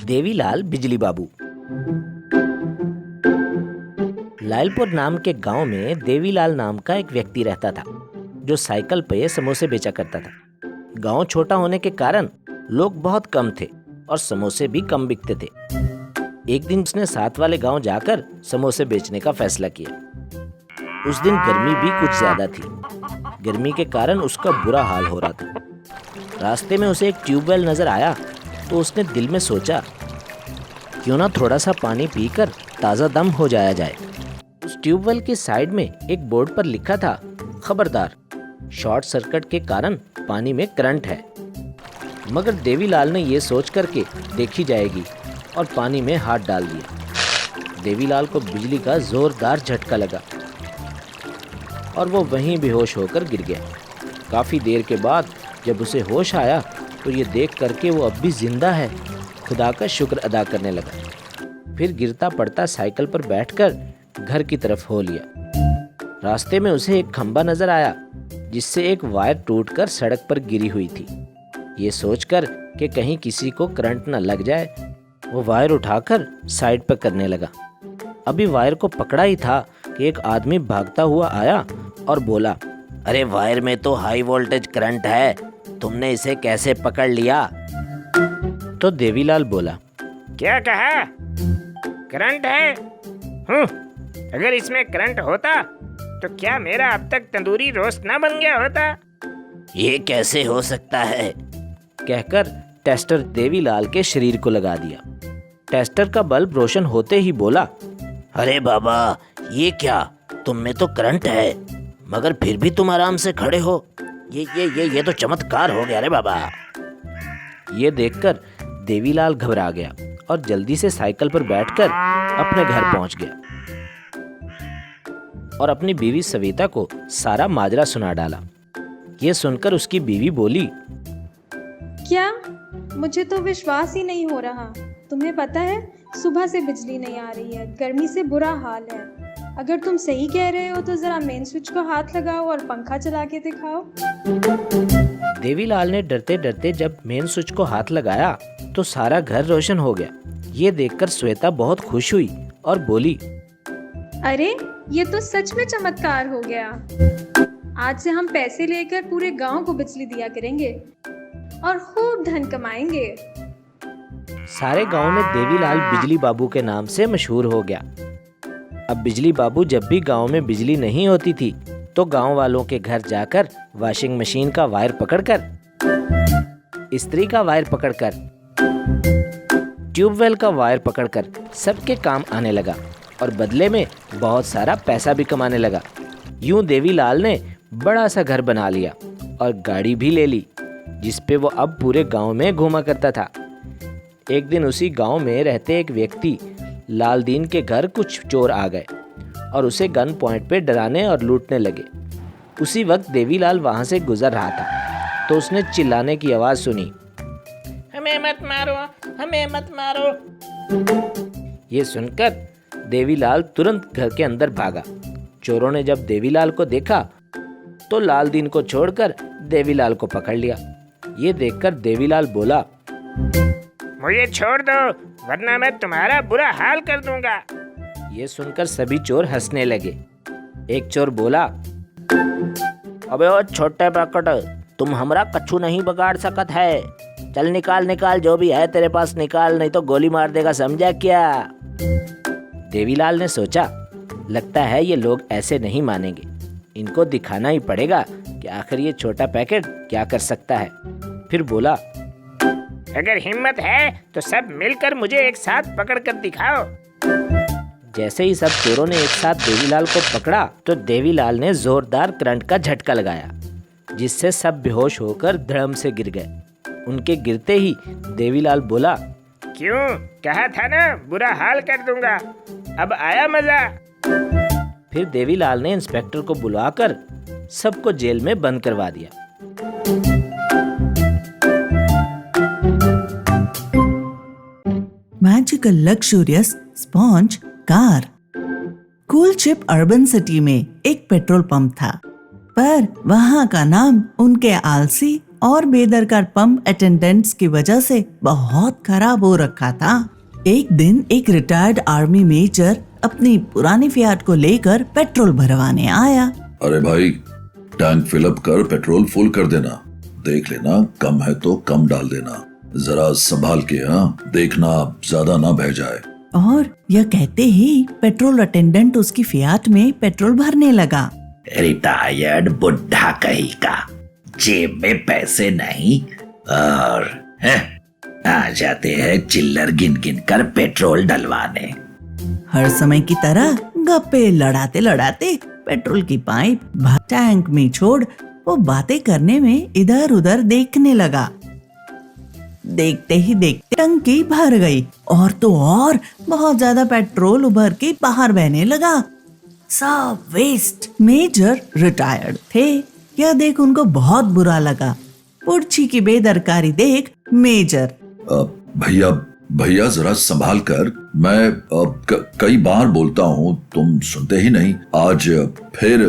देवीलाल बिजली बाबू। लालपुर नाम के गांव में देवीलाल नाम का एक व्यक्ति रहता था जो साइकिल पे समोसे बेचा करता था। गांव छोटा होने के कारण लोग बहुत कम थे और समोसे भी कम बिकते थे। एक दिन उसने साथ वाले गांव जाकर समोसे बेचने का फैसला किया। उस दिन गर्मी भी कुछ ज्यादा थी। गर्मी के कारण उसका बुरा हाल हो रहा था। रास्ते में उसे एक ट्यूबवेल नजर आया तो उसने दिल में सोचा, क्यों ना थोड़ा सा पानी पीकर ताज़ा दम हो जाया जाए। उस ट्यूबवेल के साइड में एक बोर्ड पर लिखा था, खबरदार, शॉर्ट सर्किट के कारण पानी में करंट है। मगर देवीलाल ने ये सोच करके देखी जाएगी और पानी में हाथ डाल दिया। देवीलाल को बिजली का जोरदार झटका लगा और वो वहीं बेहोश होकर गिर गया। काफ़ी देर के बाद जब उसे होश आया तो ये देख करके वो अब भी जिंदा है, खुदा का शुक्र अदा करने लगा। फिर गिरता पड़ता साइकिल पर बैठकर घर की तरफ हो लिया। रास्ते में उसे एक खंभा नजर आया जिससे एक वायर टूटकर सड़क पर गिरी हुई थी। ये सोचकर कि कहीं किसी को करंट न लग जाए, वो वायर उठाकर साइड पर करने लगा। अभी वायर को पकड़ा ही था कि एक आदमी भागता हुआ आया और बोला, अरे वायर में तो हाई वोल्टेज करंट है, तुमने इसे कैसे पकड़ लिया? तो देवीलाल बोला, क्या कहा? करंट है? अगर इसमें करंट होता तो क्या मेरा अब तक तंदूरी रोस्ट ना बन गया होता? ये कैसे हो सकता है? कहकर टेस्टर देवीलाल के शरीर को लगा दिया। टेस्टर का बल्ब रोशन होते ही बोला, अरे बाबा, ये क्या, तुम में तो करंट है मगर फिर भी तुम आराम से खड़े हो। ये तो चमत्कार हो गया रे बाबा। ये देखकर देवीलाल घबरा गया और जल्दी से साइकिल पर बैठकर अपने घर पहुंच गया और अपनी बीवी सविता को सारा माजरा सुना डाला। ये सुनकर उसकी बीवी बोली, क्या? मुझे तो विश्वास ही नहीं हो रहा। तुम्हें पता है, सुबह से बिजली नहीं आ रही है, गर्मी से बुरा हाल है। अगर तुम सही कह रहे हो तो जरा मेन स्विच को हाथ लगाओ और पंखा चला के दिखाओ। देवीलाल ने डरते डरते जब मेन स्विच को हाथ लगाया तो सारा घर रोशन हो गया। ये देखकर श्वेता बहुत खुश हुई और बोली, अरे ये तो सच में चमत्कार हो गया। आज से हम पैसे लेकर पूरे गांव को बिजली दिया करेंगे और खूब धन कमाएंगे। सारे गांव में देवीलाल बिजली बाबू के नाम से मशहूर हो गया। अब बिजली बाबू जब भी गांव में बिजली नहीं होती थी तो गांव वालों के घर जाकर वॉशिंग मशीन का वायर पकड़कर, इस्त्री का वायर पकड़कर, ट्यूबवेल का वायर पकड़कर सबके काम आने लगा और बदले में बहुत सारा पैसा भी कमाने लगा। यूं देवीलाल ने बड़ा सा घर बना लिया और गाड़ी भी ले ली जिस पे वो अब पूरे गांव में घूमा करता था। एक दिन उसी गांव में रहते एक व्यक्ति लालदीन के घर कुछ चोर आ गए और उसे गन पॉइंट पे डराने और लूटने लगे। उसी वक्त देवीलाल वहां से गुजर रहा था तो उसने चिल्लाने की आवाज सुनी, हमें मत मारो, हमें मत मारो। ये सुनकर देवीलाल तुरंत घर के अंदर भागा। चोरों ने जब देवीलाल को देखा तो लालदीन को छोड़कर देवीलाल को पकड़ लिया। ये देखकर देवीलाल बोला, मुझे छोड़ दो वरना मैं तुम्हारा बुरा हाल कर दूंगा। ये सुनकर सभी चोर हंसने लगे। एक चोर बोला, अबे ओ छोटे पैकट, तुम हमरा कछु नहीं बिगाड़ सकत है। चल निकाल निकाल, जो भी है तेरे पास निकाल, नहीं तो गोली मार देगा, समझा क्या? देवीलाल ने सोचा, लगता है ये लोग ऐसे नहीं मानेंगे, इनको दिखाना ही पड़ेगा कि आखिर ये छोटा पैकेट क्या कर सकता है। फिर बोला, अगर हिम्मत है तो सब मिलकर मुझे एक साथ पकड़ कर दिखाओ। जैसे ही सब चोरों ने एक साथ देवीलाल को पकड़ा तो देवीलाल ने जोरदार करंट का झटका लगाया जिससे सब बेहोश होकर धड़म से गिर गए। उनके गिरते ही देवीलाल बोला, क्यों, कहा था ना बुरा हाल कर दूंगा, अब आया मजा। फिर देवीलाल ने इंस्पेक्टर को बुलाकर सबको जेल में बंद करवा दिया। Magical luxurious sponge car. कूलशिप अर्बन सिटी में एक पेट्रोल पंप था, पर वहाँ का नाम उनके आलसी और बेदरकार पंप अटेंडेंट्स की वजह से बहुत खराब हो रखा था। एक दिन एक रिटायर्ड आर्मी मेजर अपनी पुरानी फियाट को लेकर पेट्रोल भरवाने आया। अरे भाई, टैंक फिलअप कर पेट्रोल फुल कर देना, देख लेना कम है तो कम डाल देना, जरा संभाल के, हाँ, देखना ज्यादा ना बह जाए। और यह कहते ही पेट्रोल अटेंडेंट उसकी फियाट में पेट्रोल भरने लगा। रिटायर्ड बुढ़ा कहीं का, जेब में पैसे नहीं और आ जाते हैं चिल्लर गिन गिन कर पेट्रोल डलवाने। हर समय की तरह गप्पे लड़ाते लड़ाते पेट्रोल की पाइप टैंक में छोड़ वो बातें करने में इधर उधर देखने लगा। देखते ही देखते टंकी भर गई और तो और बहुत ज्यादा पेट्रोल उभर के बाहर बहने लगा। सब वेस्ट। मेजर रिटायर्ड थे, यह देख उनको बहुत बुरा लगा। पुर्ची की बेदरकारी देख मेजर, भैया भैया जरा संभाल कर, मैं कई बार बोलता हूँ, तुम सुनते ही नहीं। आज फिर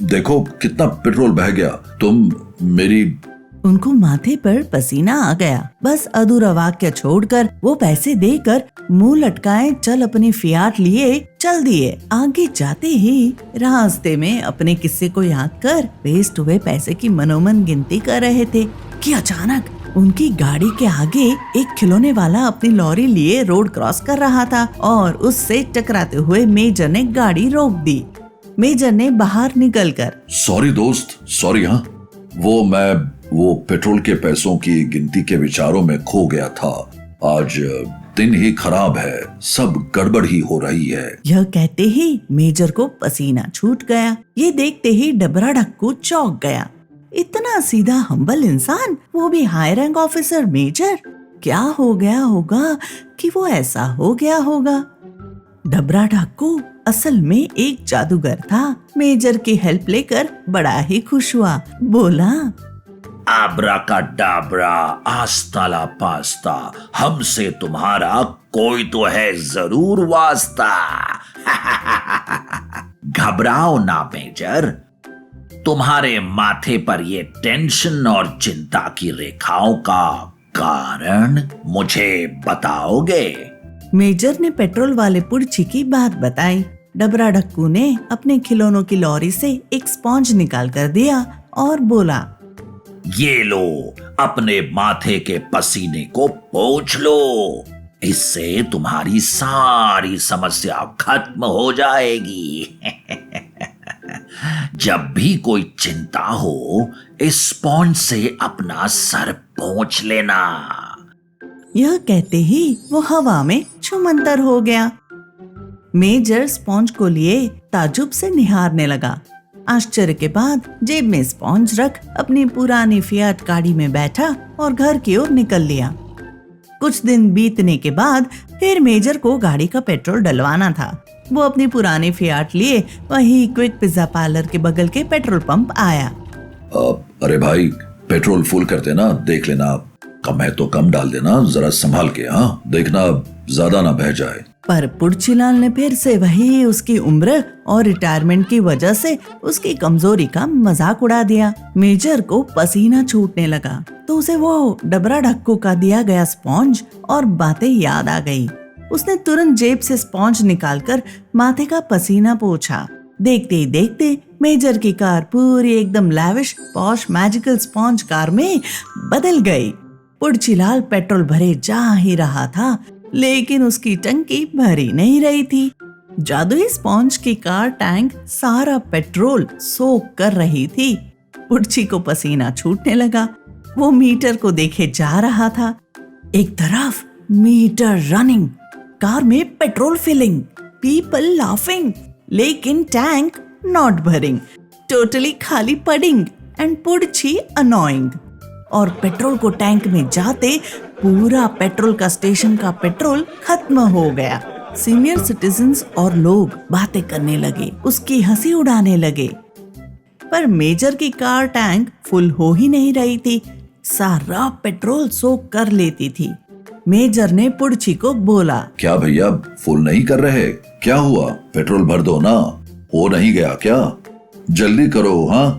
देखो कितना पेट्रोल बह गया, तुम मेरी। उनको माथे पर पसीना आ गया। बस अधूरा वाक्य छोड़कर वो पैसे देकर मुंह लटकाए चल अपनी फियाट लिए चल दिए। आगे जाते ही रास्ते में अपने किस्से को याद कर वेस्ट हुए पैसे की मनोमन गिनती कर रहे थे कि अचानक उनकी गाड़ी के आगे एक खिलौने वाला अपनी लॉरी लिए रोड क्रॉस कर रहा था और उससे टकराते हुए मेजर ने गाड़ी रोक दी। मेजर ने बाहर निकलकर, सॉरी दोस्त, सॉरी। हाँ, वो पेट्रोल के पैसों की गिनती के विचारों में खो गया था। आज दिन ही खराब है, सब गड़बड़ ही हो रही है। यह कहते ही मेजर को पसीना छूट गया। ये देखते ही डबरा ढक्कू चौंक गया। इतना सीधा हम्बल इंसान, वो भी हाई रैंक ऑफिसर मेजर, क्या हो गया होगा कि वो ऐसा हो गया होगा। डबरा ढक्कू असल में एक जादूगर था। मेजर की हेल्प लेकर बड़ा ही खुश हुआ। बोला, आब्राकाडाब्रा, आस्ताला पास्ता, हमसे तुम्हारा कोई तो है जरूर वास्ता। घबराओ ना मेजर, तुम्हारे माथे पर ये टेंशन और चिंता की रेखाओं का कारण मुझे बताओगे? मेजर ने पेट्रोल वाले पुर्ची की बात बताई। डबरा ढक्कू ने अपने खिलौनों की लॉरी से एक स्पॉन्ज निकाल कर दिया और बोला, ये लो, अपने माथे के पसीने को पोंछ लो, इससे तुम्हारी सारी समस्या खत्म हो जाएगी। जब भी कोई चिंता हो, इस स्पॉन्ज से अपना सर पोंछ लेना। यह कहते ही वो हवा में छुमंतर हो गया। मेजर स्पॉन्ज को लिए ताजुब से निहारने लगा। आश्चर्य के बाद जेब में स्पॉन्ज रख अपनी पुरानी फियाट गाड़ी में बैठा और घर की ओर निकल लिया। कुछ दिन बीतने के बाद फिर मेजर को गाड़ी का पेट्रोल डलवाना था। वो अपनी पुरानी फियाट लिए वही क्विक पिज्जा पार्लर के बगल के पेट्रोल पंप आया। अरे भाई, पेट्रोल फुल कर देना, देख लेना कम है तो कम डाल देना, जरा संभाल के, हाँ, देखना ज्यादा ना बह जाए। पर पुर्चीलाल ने फिर से वही उसकी उम्र और रिटायरमेंट की वजह से उसकी कमजोरी का मजाक उड़ा दिया। मेजर को पसीना छूटने लगा तो उसे वो डबरा ढक्कू का दिया गया स्पॉन्ज और बातें याद आ गई। उसने तुरंत जेब से स्पॉन्ज निकालकर माथे का पसीना पोंछा। देखते ही देखते मेजर की कार पूरी एकदम lavish posh magical sponge car में बदल गई। पुर्चीलाल पेट्रोल भरे जा ही रहा था, लेकिन उसकी टंकी भरी नहीं रही थी। जादुई स्पॉन्ज की कार टैंक सारा पेट्रोल सोख कर रही थी। पुर्ची को पसीना छूटने लगा। वो मीटर को देखे जा रहा था। एक तरफ मीटर रनिंग, कार में पेट्रोल फिलिंग, पीपल लाफिंग, लेकिन टैंक नॉट भरिंग, टोटली खाली पडिंग एंड पुर्ची अनोइंग। और पेट्रोल को टैंक में जाते पूरा पेट्रोल का स्टेशन का पेट्रोल खत्म हो गया। सीनियर सिटीजन्स और लोग बातें करने लगे, उसकी हंसी उड़ाने लगे। पर मेजर की कार टैंक फुल हो ही नहीं रही थी, सारा पेट्रोल सोख कर लेती थी। मेजर ने पुर्ची को बोला, क्या भैया फुल नहीं कर रहे? क्या हुआ? पेट्रोल भर दो ना, हो नहीं गया क्या? जल्दी करो। हाँ,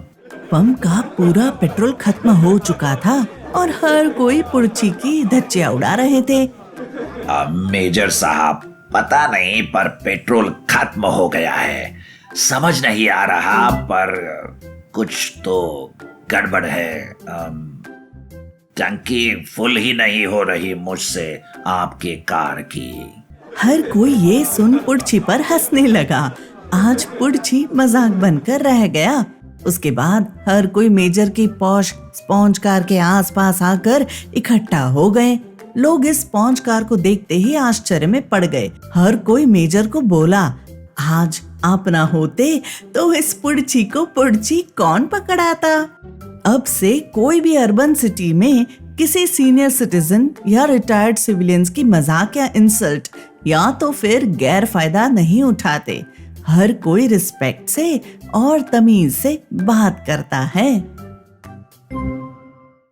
पंप का पूरा पेट्रोल खत्म हो चुका था और हर कोई पुर्ची की धज्जियां उड़ा रहे थे। मेजर साहब, पता नहीं पर पेट्रोल खत्म हो गया है। समझ नहीं आ रहा पर कुछ तो गड़बड़ है। टंकी फुल ही नहीं हो रही मुझसे आपके कार की। हर कोई ये सुन पुर्ची पर हंसने लगा। आज पुर्ची मजाक बनकर रह गया। उसके बाद हर कोई मेजर की पॉश स्पॉन्ज कार के आसपास आकर इकट्ठा हो गए। लोग इस स्पॉन्ज कार को देखते ही आश्चर्य में पड़ गए। हर कोई मेजर को बोला, आज आप ना होते तो इस पुर्ची को पुर्ची कौन पकड़ाता। अब से कोई भी अर्बन सिटी में किसी सीनियर सिटीजन या रिटायर्ड सिविलियंस की मजाक या इंसल्ट या तो फिर गैर फायदा नहीं उठाते। हर कोई रिस्पेक्ट से और तमीज से बात करता है।